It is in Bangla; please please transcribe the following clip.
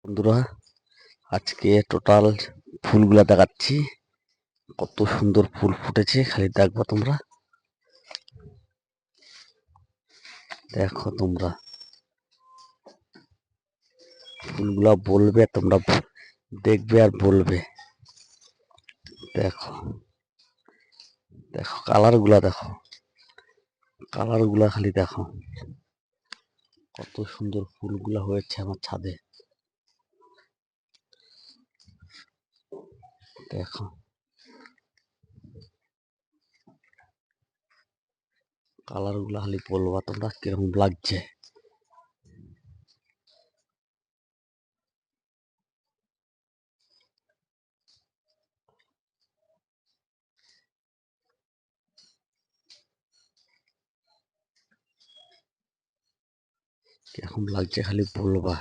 বন্ধুরা, আজকে টোটাল ফুলগুলা দেখাচ্ছি। কত সুন্দর ফুল ফুটেছে, খালি দেখবা তোমরা। দেখো তোমরা ফুলগুলা, বলবে তোমরা, দেখবে আর বলবে। দেখো দেখো কালার গুলা, দেখো কালার গুলা, খালি দেখো কত সুন্দর ফুলগুলা হয়েছে আমার ছাদে। দেখো কালার গুলা, খালি বলবা তোমরা কিরকম লাগছে। কিরকম লাগছে খালি বলবা।